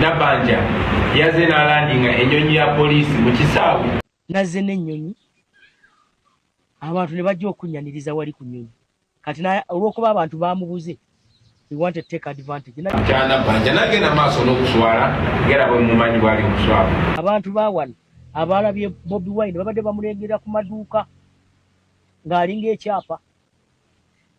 Nabbanja yaze n'alandinga ennyonyi ya poliisi mu kisaawe. Nazze n'ennyonyi abantu ne bajja okunyaniriza wali ku nnyonyi kati olw'okuba abantu baamubuze we want to take advantage. Nabbanja nagenda maaso n'okuswala ngera bwe mumanyi bwali okuswala. Abantu baawano abalabye Bobi Wine babadde bamulengera ku maduuka ng'alinga ekyapa.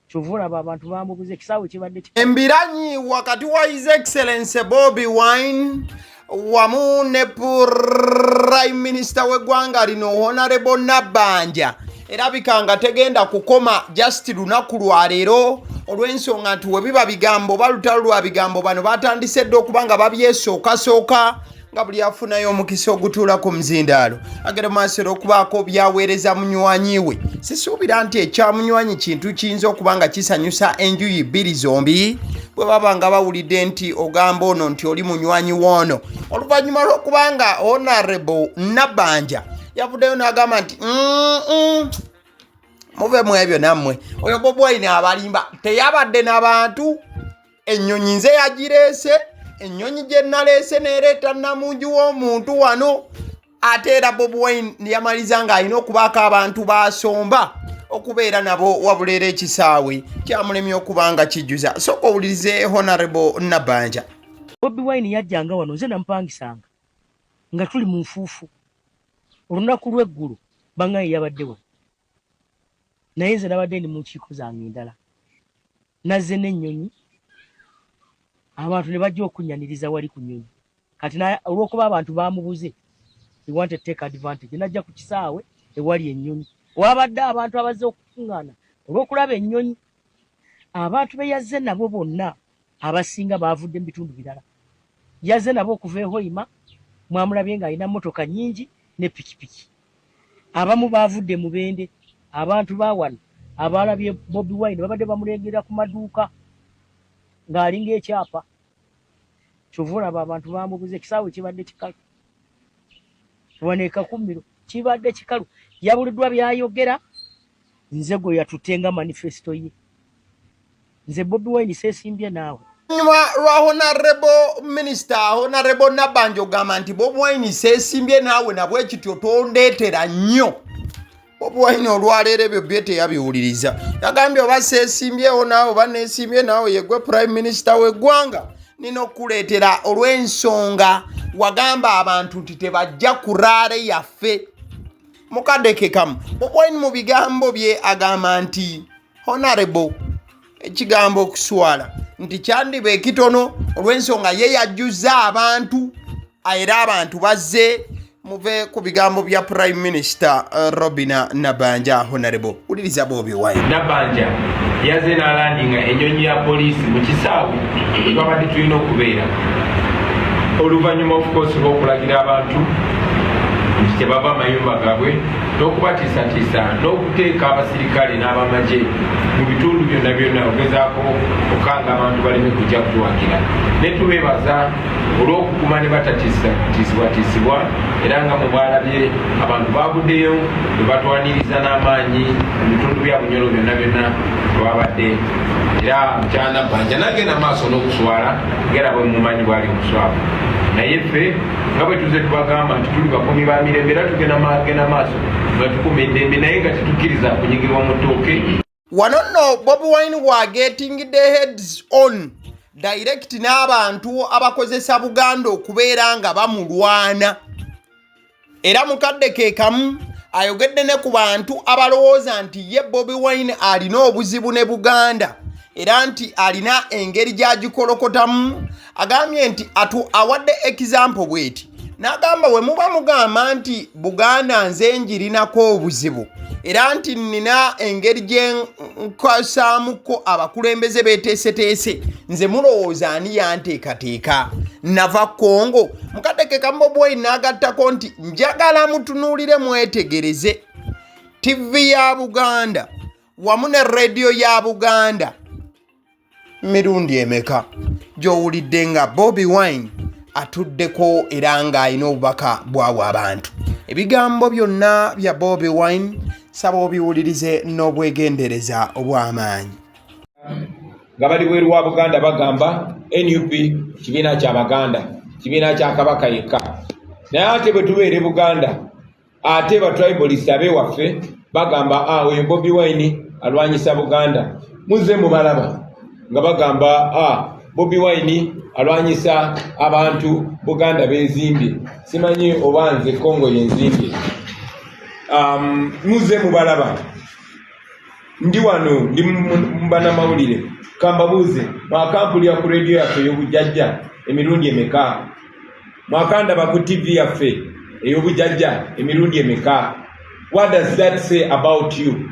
Kyovula abantu baamubuze ekisaawe kibadde embiranyi wakati wa His Excellency Bobi Wine wamu ne Prime Minister w'eggwanga lino Honorable Nabbanja erabika nga tegenda kukoma just lunaku lwa leero olw'ensonga nti we biba bigambo balutalo lwa bigambo bano batandise dde okuba nga babyesookasooka nga buli afunayo omukisa ogutuula ku muzindaalo agere maaso okubaako byaweereza munywanyi we. Sisuubira nti ekyamunywanyi kintu kiyinza okuba nga kisanyusa enjuyi bbiri zombi bwe baba nga bawulidde nti ogamba ono nti oli munywanyi w'ono. Oluvannyuma lw'okuba nga Honorable Nabbanja yavuddeyo n'agamba nti muve mu ebyo nammwe oyo Bobi Wine abalimba teyabadde n'abantu ennyonyi nze yagireese ennyonyi gye naleese neereeta namungi w'omuntu wano ate era Bobi Wine yamaliza ng'alina okubaako abantu basomba okubeera nabo wabuleera ekisaawe kyamulemye okuba nga kijjuza. Sooka owulirize Honorable Nabbanja. Bobi Wine yajjanga wano nze nampangisanga nga tuli mu nfuufu olunaku lw'eggulu bangaye yabadde wano naye nze nabadde ndi mu nkiiko zange endala. Nazze n'ennyonyi abantu ne bajja okunyaniriza wali ku nnyonyi kati olw'okuba abantu baamubuze we want to take advantage. Najja ku kisaawe ewali ennyonyi wabadde abantu abazze okukuŋŋaana olw'okulaba ennyonyi. Abantu be yazze nabo bonna abasinga baavudde mu bitundu birala. Yazze nabo okuva e Hoima mwamulabye ng'alina mmotoka nnyingi ne pikipiki. Abamu baavudde mu Bende. Abantu baawano abalabye Bobi Wine babadde bamulengera ku maduuka ng'alinga ekyapa. Kyovula abantu baamubuze ekisaawe kibadde kikalu. Wano e Kakumiro kibadde kikalu. Yabuliddwa byayogera nze gwe yatutenga manifesto ye. Nze Bobi Wine seesimbye naawe. Nyuma lwa Honorable Minister Honorable Nabbanja ogamba nti Bobi Wine seesimbye naawe nabwe ekityo tondeetera nnyo. Bobi Wine olwaleero ebyo bye teyabiwuliriza. Yagambye oba seesimbyewo naawe oba neesimbye naawe yegwe Prime Minister w'eggwanga nina okuleetera olw'ensonga wagamba abantu nti tebajja ku rally yaffe. Mukadeke kamu Bobi Wine mu bigambo bye agamba nti Honorable ekigambo okuswala nti kyandiba ekitono olw'ensonga ye yajjuza abantu era abantu bazze muve ku bigambo bya Prime Minister Robina Nabbanja. Honorable uliriza Bobi Wine. Nabbanja yaze n'alandinga ennyonyi ya poliisi mu kisaawe twabadde tulina okubeera oluvannyuma of course lw'okulagira abantu nti tebava amayumba gaabwe n'okubatiisatiisa n'okuteeka abasirikale n'abamagye mu bitundu byonna byonna ogezaako okanga abantu baleme kujja kutuwagira. Ne tubeebaza olw'okuguma ne batatiisibwatiisibwa era nga mubaalabye abantu baavuddeyo ne batwaniriza n'amaanyi mu bitundu bya Bunyoro byonna byonna twabadde. Era mukyala Nabbanja nagenda maaso n'okuswala ngera bwe mumanyi bwali okuswala. Naye ffe nga bwe tuze tubagamba nti tuli bakuumi ba mirembe era tugenda maaso nga tukuuma eddembe naye nga tetukkiriza kunyigirwa mu ttooke. Wano nno Bobi Wine wa getting the heads on direct n'abantu abakozesa Buganda okubeera nga bamulwana. Era mukadde ke kamu ayogedde ne ku bantu abalowooza nti ye Bobi Wine alina obuzibu ne Buganda era nti alina engeri gy'agikolokotamu. Agambye nti awadde example bweti n'agamba we muba mugamba nti Buganda nze ngirinako obuzibu era nti nina engeri gye nkosaamuko abakulembeze beeteeseteese nze mulowooza ani yanteekateeka nava Kongo. Mukadeke Bobi Wine n'agattako nti njagala mutunuulire mwetegereze TV ya Buganda wamu ne radio ya Buganda mirundi emeka gy'owulidde nga Bobi Wine atuddeko era ng'alina obubaka bwabwe abantu. Ebigambo byonna bya Bobi Wine saba obiwulirize n'obwegendereza obw'amaanyi. Nga bali bweru wa Buganda bagamba NUP kibiina kya Baganda kibiina kya kabaka yekka naye ate bwe tubeere Buganda ate ba tribalist abewaffe bagamba oyo Bobi Wine alwanyisa Buganda muze mubalaba nga bagamba Bobi Wine alwanyisa abantu Buganda bezimbye simanyi oba nze Kongo yenzimbye muze mubalaba ndi wano ndi mbana mawulire kamba buze mwakampulira ku radio yaffe ey'obujjajja emirundi emeka mwakandaba ku TV yaffe ey'obujjajja emirundi emeka. What does that say about you?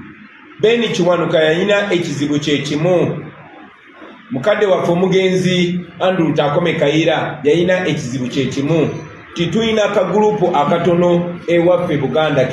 Beni Kiwanuka yayina ekizibu kye kimu mukadde waffe omugenzi Andrew Takome Kayira yayina ekizibu kye kimu tituyina akagulupu akatono ewaffe Buganda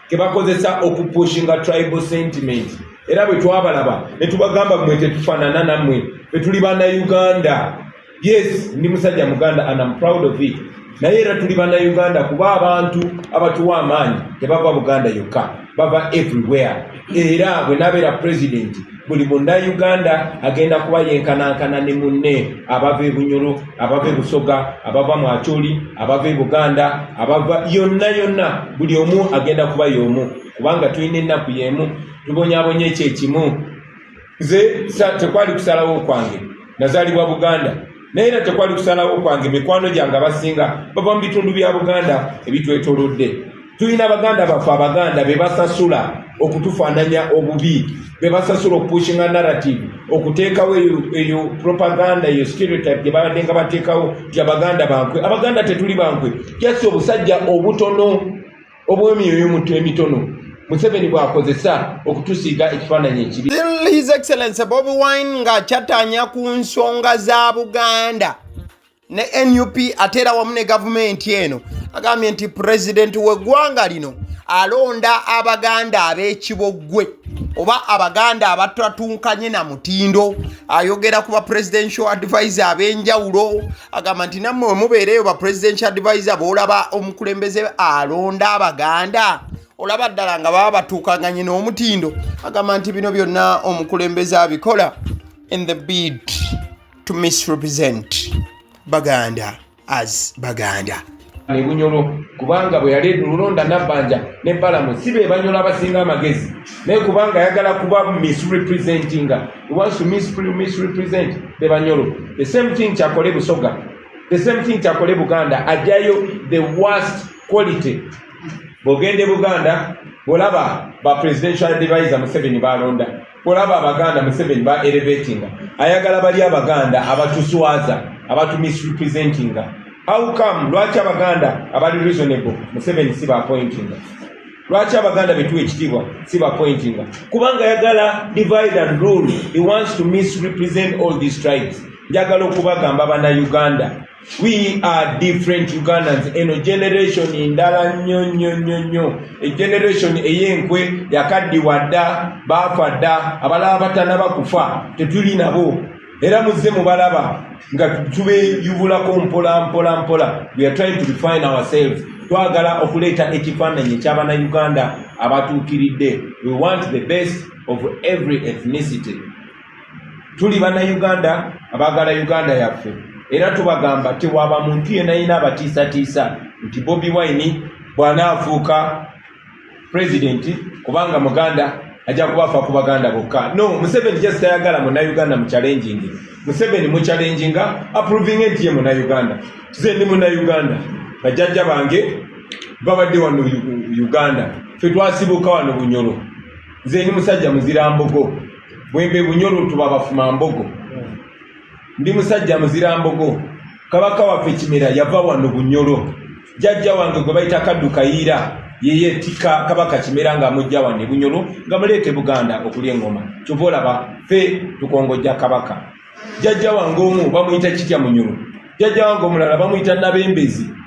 kebakozesa okupushinga tribal sentiment era bwe twabalaba ne tubagamba mmwe tetufaanana nammwe betuli bana Uganda. Yes, ndi musajja Muganda and I'm proud of it. Naye era tuli bana Uganda kuba abantu abatuwa amaanyi tebava Buganda yokka bava everywhere. Era bwe nabeera president buli munda Uganda agenda kuba yenkanankana ne munne abava e Bunyoro abava e Busoga abava mu Acholi abava e Buganda abava yonna buli omu agenda kuba y'omu kubanga tulina ennaku y'emu tubonyaabonye ekyo ekimu. Nze tekwali kusalawo kwange nazaalibwa Buganda naye era tekwali kusalawo kwange mikwano gyange abasinga bava mu bitundu bya Buganda ebitwetoolodde. Tulina Baganda baffe Abaganda be basasula okutufaananya obubi be basasula okupushinga narrative okuteekawo eyo propaganda eyo stereotype gye babadde nga bateekawo ti Abaganda bankwe. Abaganda tetuli bankwe jasi obusajja obutono obw'emyoyo emitono Museveni bw'akozesa okutusiiga ekifaananyi ekibi. His Excellency Bobi Wine nga kyatanya ku nsonga za Buganda ne NUP atera wamu ne gavumenti eno agambye nti president w'eggwanga lino alonda Abaganda ab'ekibogwe oba Abaganda abatatunkanye na mutindo. Ayogera ku ba presidential advisor ab'enjawulo agamba nti nammwe mubeereyo ba presidential advisor boolaba omukulembeze alonda Abaganda olaba ddala nga baba batuukanganye n'omutindo. Agamba nti bino byonna omukulembeze abikola in the bid to misrepresent Baganda as Baganda. Ne Bunyoro kubanga bwe yali lulonda Nabbanja ne Balamu sibe Banyola abasinga amagezi naye kubanga yagala kuba misrepresenting. He wants to misrepresent the Banyoro. The same thing kyakole Busoga, the same thing kyakole Buganda, ajayo the worst quality. Bogende Buganda bolaba ba presidential advisor Museveni balonda bolaba Abaganda Museveni ba elevating ayagala bali Abaganda abatuswaza abatu misrepresenting. How come lwaki Abaganda abali reasonable Museveni siba appointing? Lwaki Abaganda betuwe ekitiibwa siba appointing? Kubanga yagala divide and rule. He wants to misrepresent all these tribes. Njagala okubagamba bana Uganda, we are different Ugandans. Eno generation indala nnyo a generation eyenkwe yakaddiwa dda baafa dda abalaba batanaba kufa tetuli nabo era muzze mubalaba nga tubeyubulako mpola. We are trying to define ourselves. Twagala okuleeta ekifaananyi eky'abana Uganda abatuukiridde. We want the best of every ethnicity. Tuli bana Uganda abagala Uganda yaffe era tubagamba tewaba muntu yenna alina abatiisatiisa nti Bobi Wine bw'anaafuuka president kubanga Muganda ajja kubafa ku Baganda bokka. No, Museveni just tayagala Munnayuganda mu challenging. Museveni mu challenging approving nti ye Munnayuganda. Nze ndi Munnayuganda bajjajja bange babadde wano Uganda ffe twasibuka wano Bunyoro. Nze ndi musajja muzira mbogo bwembe Bunyoro tuba bafuma mbogo. Ndi musajja muzira mbogo kabaka waffe Kimera yava wano Bunyoro. Jjajja wange gwe bayita Kaddu Kayiira yeye tika kabaka Kimera nga mujja wano Bunyoro nga muleete Buganda okulya engoma. Kyova olaba ffe tukongojja kabaka. Jjajja wange omu bamuyita kitya Munyoro. Jjajja wange omulala bamuyita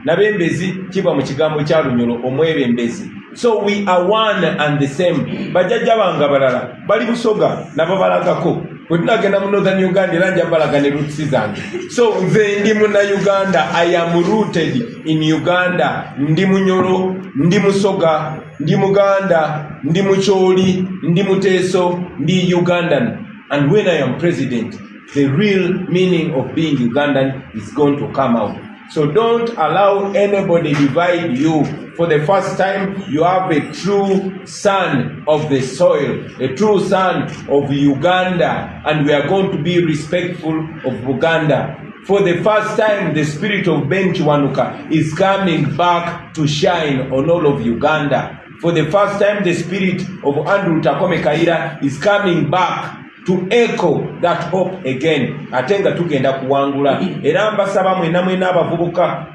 Nabembezi kiba mu kigambo kya Lunyoro omwebembezi. So we are one and the same. Bajjajja bange abalala bali Busoga nabo balagako. Bwe tunagenda mu Northern Uganda era nja balaga ne roots zange. So nze ndi Munnayuganda. I am rooted in Uganda. Ndi Munyoro, ndi Musoga, ndi Muganda, ndi Mucholi, ndi Muteso, ndi Ugandan. And when I am president, the real meaning of being Ugandan is going to come out. So don't allow anybody divide you. For the first time, you have a true son of the soil, a true son of Uganda, and we are going to be respectful of Buganda. For the first time, the spirit of Ben Chiwanuka is coming back to shine on all of Uganda. For the first time, the spirit of Andrew Takome Kaira is coming back to echo that hope again. Atenga tugenda kuwangula. Era mbasaba mwena abavubuka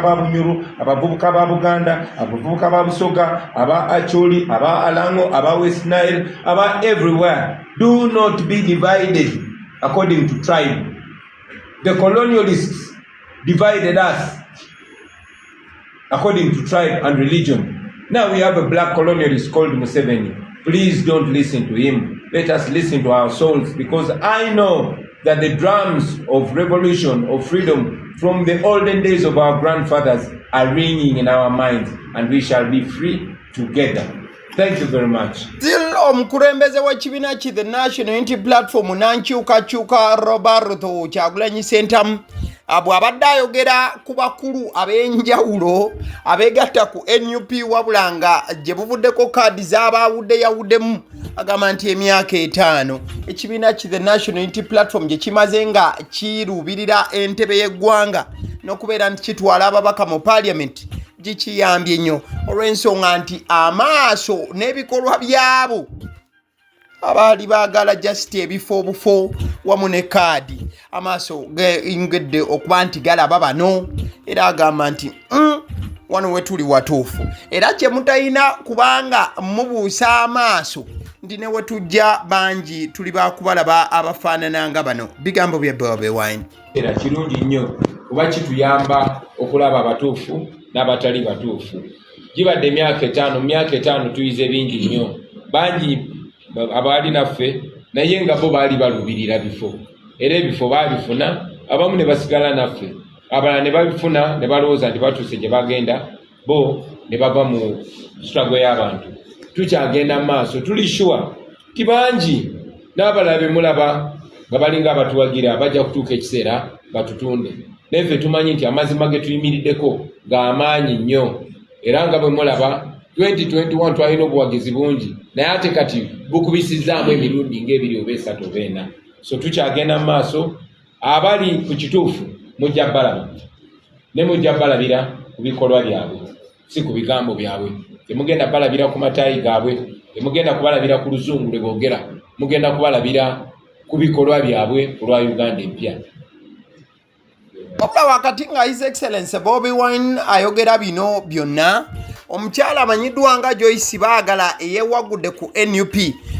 ba Bunyuru, abavubuka ba Buganda, abavubuka ba Busoga, aba Acholi, aba Alango, aba West Nile, aba everywhere. Do not be divided according to tribe. The colonialists divided us according to tribe and religion. Now we have a black colonialist called Museveni. Please don't listen to him. Let us listen to our souls, because I know that the drums of revolution, of freedom, from the olden days of our grandfathers are ringing in our minds, and we shall be free together. Thank you very much. Still omukulembeze w'ekibiina ki the National Unity Platform nankyukakyuka Roberto Kyagulanyi Ssentamu bw'abadde ayogera ku bakulu ab'enjawulo abeegatta ku NUP wabula nga gye buvuddeko kaadi z'abaawudde yawuddemu agamba nti emyaka 5 ekibiina ki the National Unity Platform gye kimaze nga kiruubirira entebe y'eggwanga n'okubeera nti kitwala ababaka mu Parliament gikiyambye nnyo olw'ensonga nti amaaso n'ebikolwa byabo abaali baagala just ebifo obufo wamu ne kaadi amaaso gengedde okuba nti galaba bano era agamba nti wano we tuli watuufu era kye mutalina kubanga mubuusa amaaso ndi ne we tujja bangi tuli bakubalaba abafaanana nga bano bigambo bya Bobi Wine. Era kirungi nnyo kuba kituyamba okulaba abatuufu n'abatali batuufu. Gibadde emyaka 5 tuyize bingi nnyo bangi abaali naffe naye nga bo baali balubirira bifo era ebifo baabifuna abamu ne basigala naffe abalala ne babifuna ne balowooza nti batuuse gye bagenda bo ne bava mu struggle y'abantu. Tukyagenda mu maaso tuli sure ti bangi n'abalala be mulaba nga balinga abatuwagira bajja kutuuka ekiseera batutunde neffe tumanyi nti amazima ge tuyimiriddeko g'amaanyi nnyo era nga bwe mulaba 2021 twalina obuwagizi bungi naye ate kati bukubisizaamu emirundi ng'ebiri oba 3 oba 4. So tukyagenda mu maaso abali ku kituufu mujja balaba ne mujja balabira ku bikolwa byabwe si ku bigambo byabwe. Temugenda balabira ku mataayi gaabwe, temugenda kubalabira ku luzungu lwe boogera, mugenda kubalabira ku bikolwa byabwe ku lwa Uganda empya. Wabula wakati nga His Excellency Bobi Wine ayogera bino byonna omukyala amanyiddwa nga Joyce Baagala eyeewagudde ku NUP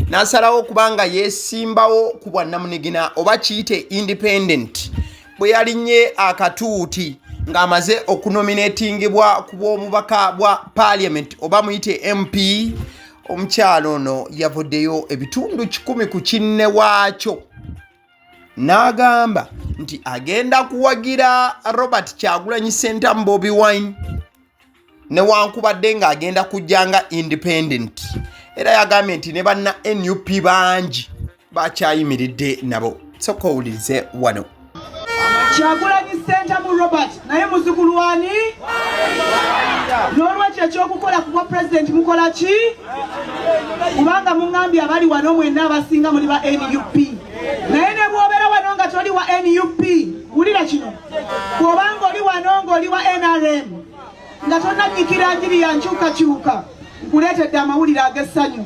n'asalawo kubanga yeesimbawo ku bwannamunigina oba kiyite independent bwe yalinnye akatuuti ng'amaze okunominatingibwa ku bw'omubaka bwa Parliament oba muyite MP. Omukyala ono yavuddeyo ebitundu 10 ku kinne waakyo n'agamba nti agenda kuwagira Robert Kyagulanyi Ssentamu Bobi Wine newankubadde ng'agenda kujjanga independent era yagambye nti ne banna NUP bangi bakyayimiridde nabo. Sooka owulirize wano. Kyagulanyi Ssentamu Robert naye muzukulu wani n'olwekyo ekyokukola ku bwa president mukola ki kubanga muŋŋambye abali wano mwenna abasinga muli ba NUP naye ne bw'obeera wano nga toli wa NUP wulira kino bw'obanga oli wano ng'oli wa NRM nga tonnanyikira njiri ya nkyukakyuka nkuleetedde amawulire ag'essanyu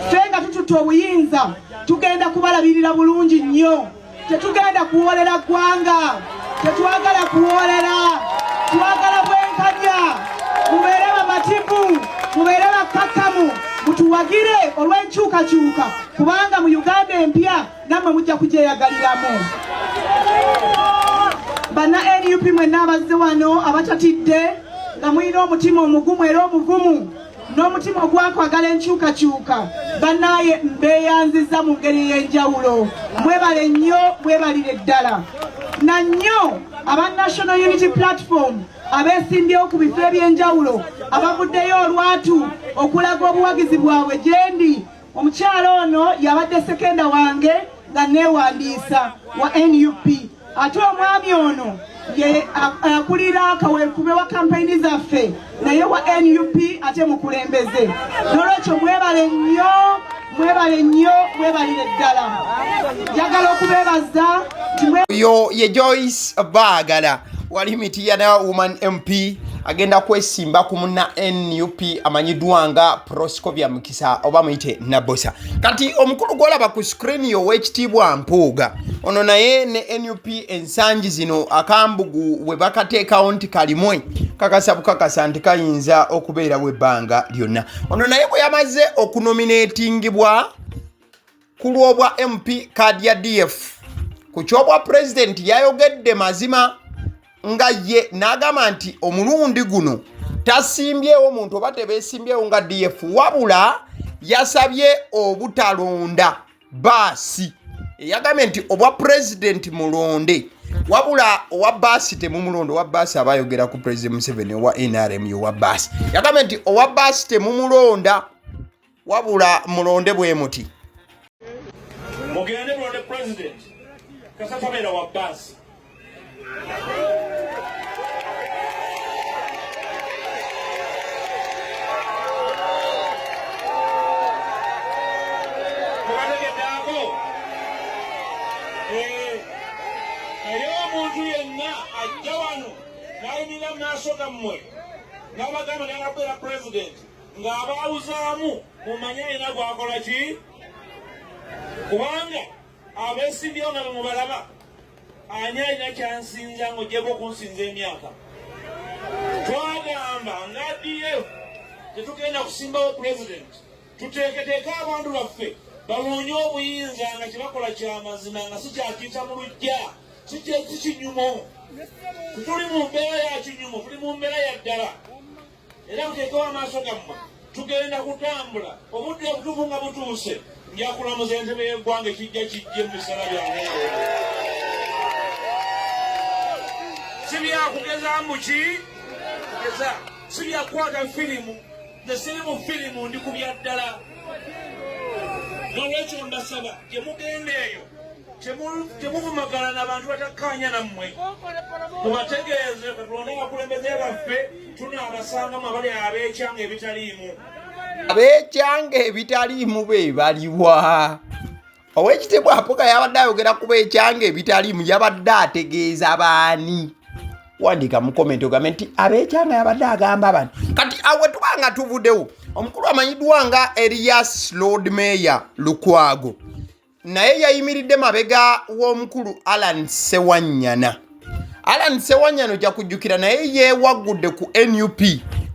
ffe nga tututte obuyinza tugenda kubalabirira bulungi nnyo tetugenda kuwolera ggwanga tetwagala kuwolera twagala bwenkanya mubeere bamativu mubeere bakkakkamu mutuwagire olw'enkyukakyuka kubanga mu Uganda empya nammwe mujja kugyeyagaliramu. Banna NUP mwenna abazze wano abatatidde nga mulina omutima omugumu era omuvumu n'omutima ogwakwagala enkyukakyuka bannaye mbeeyanziza mu ngeri ey'enjawulo mwebale nnyo mwebalire ddala na nnyo aba National Unity Platform abeesimbyewo ku bifo eby'enjawulo abavuddeyo olwatu okulaga obuwagizi bwabwe gye ndi. Omukyala ono yabadde sekenda wange nga neewandiisa wa NUP. Ate omwami ono ye akulira akaweefube wa kampeyini zaffe naye wa NUP ate mukulembeze. N'olwekyo mwebale nnyo, mwebale nnyo, mwebalire ddala. Njagala okubeebaza yo ye Joyce Baagala wali mitiyana woman MP agenda kwesimba ku munna NUP amanyiddwa nga Proscovia Mukisa oba muyite Nabosa. Kati omukulu gwolaba ku screen yo w'ekitiibwa Mpuuga ono naye ne NUP ensangi zino akambugu we bakateekawo nti kalimwe kakasa bukakasa nti kayinza okubeera webbanga lyonna. Ono naye bwe yamaze okunominatingibwa ku lw'obwa MP kadi ya DF ku kyobwa president yayogedde mazima nga ye n'agamba nti omulundi guno tasimbyewo muntu oba tebeesimbyewo nga DF wabula yasabye obutalonda baasi. Yagambye nti obwa president mulonde wabula owa baasi temumulonda. Owa baasi abayogera ku president Museveni owa NRM owa baasi. Yagambye nti owa baasi temumulonda wabula mulonde bwe muti. Mugende mulonde president kasatabera wa baasi. Omuntu yenna ajja wano n'ayimira mu maaso gammwe n'abagamba n'ababeera president ng'abaawuzaamu mumanye alina gwakola ki? Kubanga abeesimbyewo nga bemubalaba ani alina kyansinza ng'ojjeko okunsinza emyaka. Twagamba nga DF tetugenda kusimbawo president, tuteeketeeke abantu baffe baloonye obuyinza nga kyebakola kyamazima nga si kyakiyita mu lujja si kinyumo. Tuli mu mbeera ya kinyumo, tuli mu mbeera ya ddala. Era muteekewo amaaso gammwe tugenda kutambula obudde obutuufu nga butuuse. Nja kulamuza entebe y'eggwanga ekijja kijje mu bisala byange. Si byakugezaamu ki? Kugeza si byakukwata firimu, nze siri mu firimu ndi ku bya ddala. N'olwekyo mbasaba gye mugenda eyo temuvumagala n'abantu batakkaanya nammwe. Mubategeeze Katonda abakulembeze baffe tunaabasangamu abali abeekyanga ebitaliimu. Abeekyanga ebitaliimu be baliwa? Oweekitiibwa Mpuuga yabadde ayogera ku beekyanga ebitaliimu yabadde ategeeza baani? Wandiika mu komenti ogambe nti abeekyanga yabadde agamba bani. Kati awe tubanga tuvuddewo omukulu amanyiddwa nga Erias Lord Mayor Lukwago naye yayimiridde mabega w'omukulu Alan Sewanyana. Alan Sewanyana ojja kujjukira naye yeewagudde ku NUP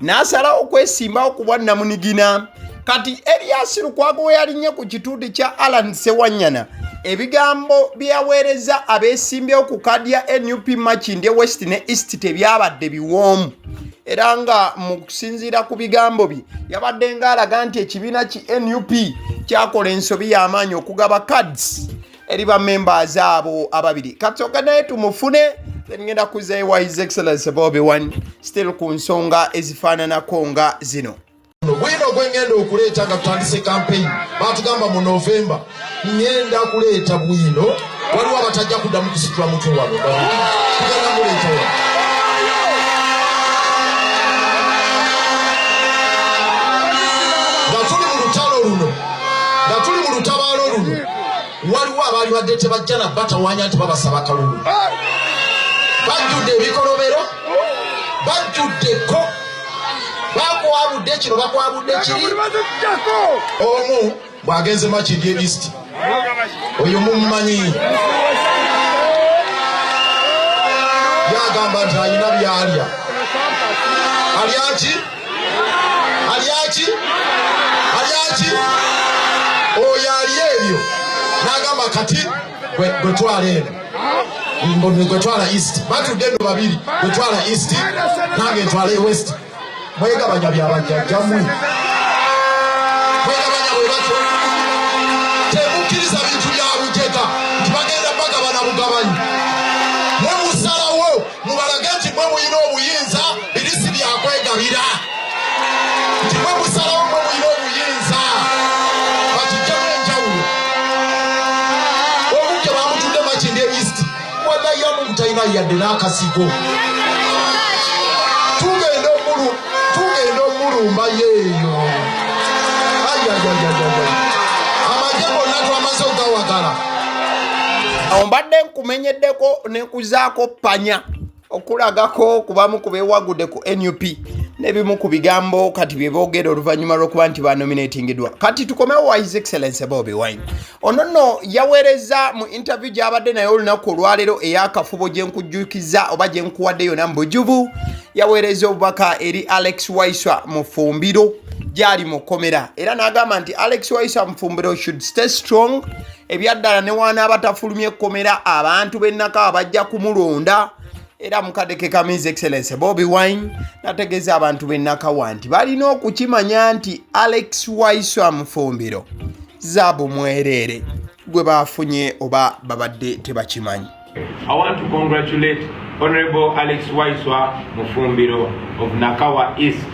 n'asalawo okwesimbawo ku bwannamunigina. Kati Erias Lukwago we yalinnye ku kituuti kya Alan Sewanyana ebigambo byaweereza abeesimbyewo ku kadi ya NUP Makindye West ne East tebyabadde biwoomu. Era nga mu kusinziira ku bigambo bye yabadde ng'alaga nti ekibiina ki NUP kyakola ensobi y'amaanyi okugaba cards eri bammembers abo ababiri. Katsoka naye tumufune ngenda kuza ewa His Excellency Bobi Wine still ku nsonga ezifaananako nga zino. Bwino gwengenda okuleeta nga tutandise campaign batugamba mu November ngenda kuleeta bwino waliwo abatajja kuddamu kusitula mutwe wano tugenda kuleeta nga tuli mu lutabaalo luno waliwo abaali badde tebajja na batawaanya nti babasaba kalulu bajjudde ebikolobero bajjuddeko bakwabudde kino bakwabudde kiri omu bw'agenze Makindye East oyo mumumanyi yagamba nti alina byalya alyaki oyo alya ebyo n'agamba kati gwe twala eno gwe twala East batudde eno babiri gwe twala East nange ntwala West. Mwegabanya byabajjajjammwe mwegabanya bwe batyo temukkiriza bintu bya bujega nti bagenda bagabana bugabanyi. Mwe musalawo mubalage nti mwe muyina obuyinza birisi byakwegabira nti mwe musalawo mwe muyina obuyinza batijjamu enjawulo yadde n'akasigo tugenda omulumba yeeyo amagye gonna twamaze ogawagala. Awo mbadde nkumenyeddeko ne kuzaako panya okulagako kubamu ku beewagudde ku NUP n'ebimu ku bigambo kati bye boogera oluvannyuma lw'okuba nti banominatingidwa. Kati tukomewo wa His Excellency Bobi Wine. Ono nno yaweereza mu interview gy'abadde naye olunaku olwaleero ey'akafubo gye nkujjukiza oba gye nkuwadde yonna mu bujuvu, yaweereza obubaka eri Alex Waiswa mu Fumbiro gyali mu kkomera, era n'agamba nti Alex Waiswa mu Fumbiro should stay strong. Ebyaddala ne wanaaba tafulumye ekkomera abantu b'ennaka bajja kumulonda. Era mukadeke ka His Excellency Bobi Wine nategeeza abantu b'ennakawa nti balina okukimanya nti Alex Waiswa mu Fumbiro zaabu mwerere gwe baafunye oba babadde tebakimanyi. I want to congratulate Honorable Alex Waiswa Mufumbiro of Nakawa East.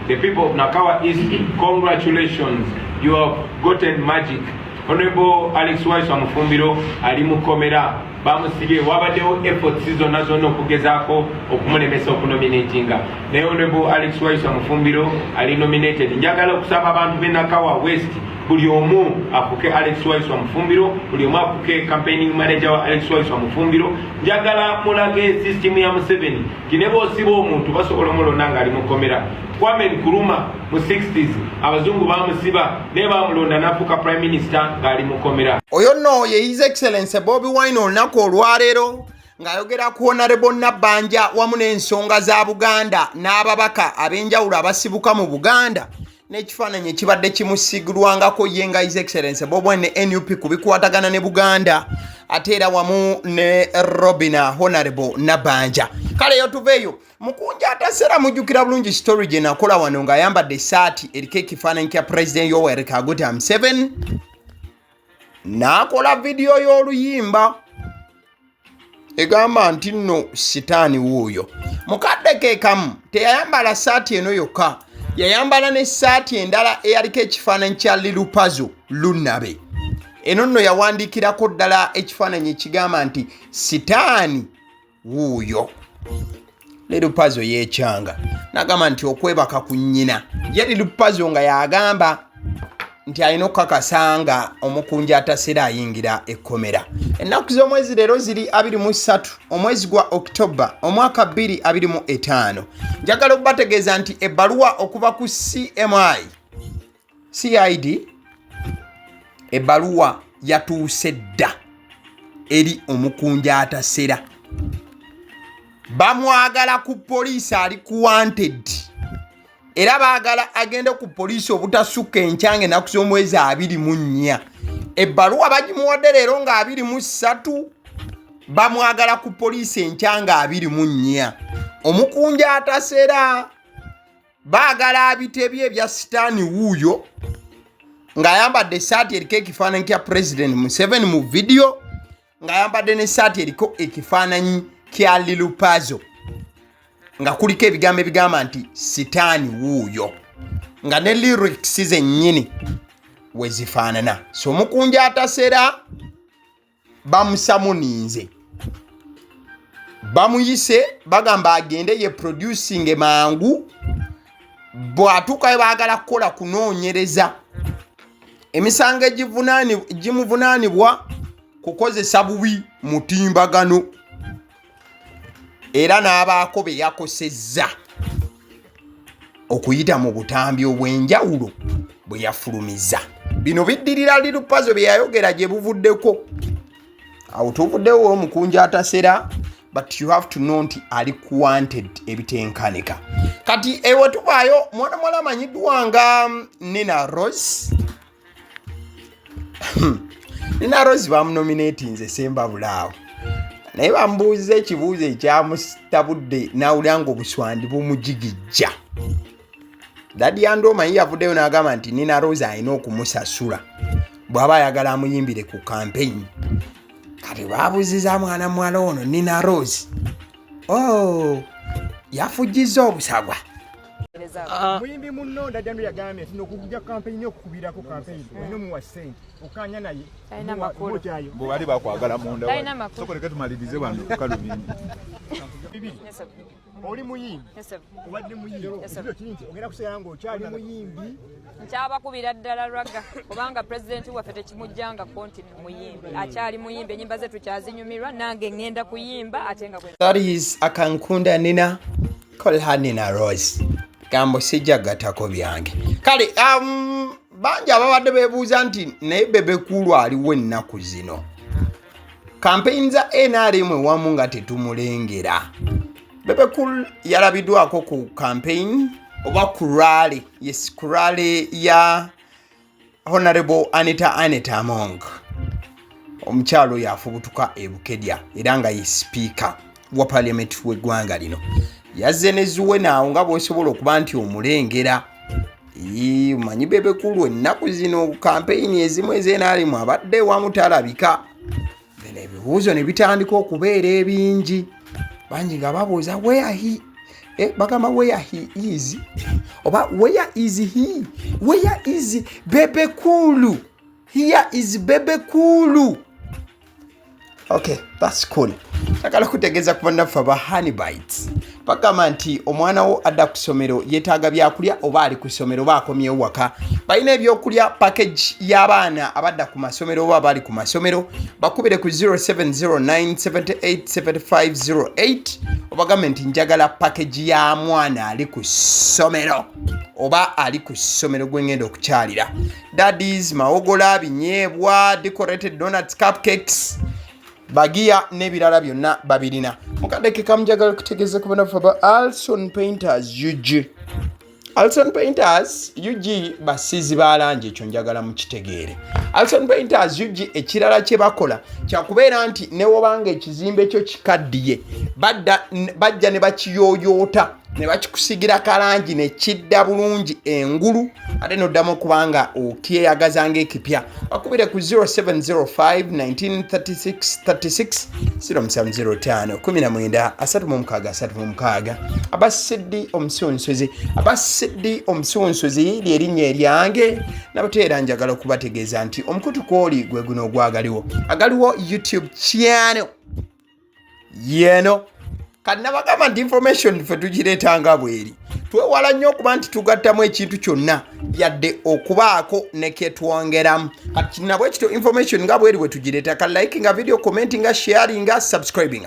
The people of Nakawa East, congratulations. You have gotten magic. Honorable Alex Waiswa Mufumbiro ali mukomera bamusibye wabaddewo efforts zonna zonna okugezaako okumulemesa okunominatinga naye Honorable Alex Waiswa Mufumbiro ali nominated. Njagala okusaba abantu b'e Nakawa West buli omu afuke Alex Waiswa Mufumbiro, buli omu afuke campaigning manager wa Alex Waiswa Mufumbiro. Njagala mulage system ya Museveni kineba osiba omuntu basobola omulonda nga ali mukomera. Kwame Nkrumah mu 60s abazungu bamusiba ne bamulonda n'afuka prime minister ng'ali mukomera. Oyo nno ye His Excellency Bobi Wine olunaku olwaleero ng'ayogera ku Honorable Nabbanja wamu n'ensonga za Buganda n'ababaka ab'enjawulo abasibuka mu Buganda n'ekifaananyi ekibadde kimusigulwangako ye nga His Excellency Bobi Wine ne NUP ku bikwatagana ne Buganda ate era wamu ne Robina Honorable Nabbanja. Kale yo tuveeyo Mukunja Atasera mujjukira bulungi story gye nakola wano ng'ayambadde essaati eriko ekifaananyi kya President Yoweri Kaguta Museveni n'akola vidiyo y'oluyimba egamba nti nno sitaani wuuyo. Mukadde ke kamu teyayambala ssaati eno yokka, yayambala n'essaati endala eyaliko ekifaananyi kya Lilupazo Lunabe. Eno nno yawandiikirako ddala ekifaananyi ekigamba nti sitaani wuuyo. Lilupazo yeekyanga n'agamba nti okwebaka ku nnyina ye Lilupazo nga yagamba nti alina okukakasanga Omukunja Atasera ayingira ekkomera. Ennaku z'omwezi leero ziri 23 omwezi gwa Oktoba omwaka 2025. Njagala okubategeeza nti ebbaluwa okuva ku CID ebbaluwa yatuuse dda eri Omukunja Atasera. Bamwagala ku poliisi ali ku wanted. Era baagala agende ku poliisi obutasukka enkyange ennaku z'omwezi 24. Ebbaluwa bagimuwadde leero nga 23. Bamwagala ku poliisi enkyanga 24. Omukunja Atasera baagala abitebye ebya sitaani wuuyo ng'ayambadde essaati eriko ekifaananyi kya President Museveni mu vidiyo, ng'ayambadde n'essaati eriko ekifaananyi kya Lilupazo nga kuliko ebigambo ebigamba nti sitaani wuuyo nga ne lyrics zennyini we zifaanana. So Omukunja Atasera bamusamuninze, bamuyise bagamba agende ye producing mangu, bw'atuukayo baagala kukola kunoonyereza emisango egimuvunaanibwa kukozesa bubi mutimbagano, era n'abaako be yakosezza okuyita mu butambi obw'enjawulo bwe yafulumiza. Bino biddirira Lilupazo bye yayogera gye buvuddeko. Awo tuvuddewo Omukunja Atasera, but you have to know nti ali wanted ebitenkanika. Kati ewe tubaayo mwana mwala amanyiddwa nga Nina Rose. Nina Rose bamunominatinze Semba Bulaawo. Naye bambuuza ekibuuzo ekyamustabudde n'awulira ng'obuswandi bumujigijja. Dadi Yandomanyi yavuddeyo n'agamba nti Nina Rose alina okumusasula bw'aba ayagala amuyimbire ku campaign. Kati baabuuziza mwana muwala ono Nina Rose, yafujjizza obusagwa. muyimbi munno ndajjando yagambye nti okujja kampeyini okukubirako kampeyini olina omuwa ssente okkaanya naye bwe bali bakwagala munda sokoleke tumalirize bano kalubindi oli muyimbi obadde muyimbi ekiro kiri nti ogenda kuseera ng'okyali muyimbi nkyabakubira ddala lwaga kubanga pulezidenti waffe tekimujjanga konti muyimbi akyali muyimbi enyimba ze tukyazinyumirwa nange ŋŋenda kuyimba ate nga That is akankunda nina kolha nina Rose gambo sijjagatako byange kale bangi ababadde beebuuza nti naye Bebekulu aliwo ennaku zino kampeyini za NRM wamu nga tetumulengera Bebekulu yalabiddwako ku campaign oba ku rally yes ku rally ya Honorable Anita Among omukyalo yafubutuka ebukedya era nga ye speaker wa parliament w'eggwanga lino yazze nezuwe naawo nga bw'osobola okuba nti omulengera manyi Bebekulu ennaku zino campaign ezimu ez'NRM abadde wamu talabika ebibuuzo ne bitandika okubeera ebingi bangi nga babuuza where he bagamba where he is oba where is he where is Bebekulu here is Bebekulu okay that's cool sakala kutegeeza ku bannaffe aba honey bites bagamba nti omwana wo adda ku ssomero yeetaaga byakulya oba ali ku ssomero oba akomyewo waka balina ebyokulya package y'abaana abadda ku masomero oba abali ku masomero bakubire ku 0709787508 obagambe nti njagala package ya mwana ali ku ssomero oba ali ku ssomero gwe ngenda okukyalira daddies mawogola binyeebwa decorated donuts cupcakes bagia nebirala byonna babirina mukadeke kamjagala kutegeeza ku banafu aba Alson Painters UG Alson Painters UG basizi balangi ekyo njagala mukitegeere Alson Painters UG ekirala kye bakola kyakubeera nti newobanga ekizimbe kyo kikaddiye bajja ne bakiyooyoota ne bakikusigira kalangi ne kidda bulungi engulu ate noddamu okubanga okyeyagazanga ekipya bakubire ku 0705193636 0705 1936 abasiddi omusunsuzi lyerinnya eryange nabateera njagala okubategeeza nti omukutu kwoli gwe guno ogwagaliwo agaliwo YouTube channel yeno kati nabagamba nti information ffe tugireetanga bweri twewala nnyo okuba nti tugattamu ekintu kyonna yadde okubaako ne kyetwongeramu kati nabwe ekito information nga bweri bwe tugireeta ka like nga video commenting nga sharing nga subscribing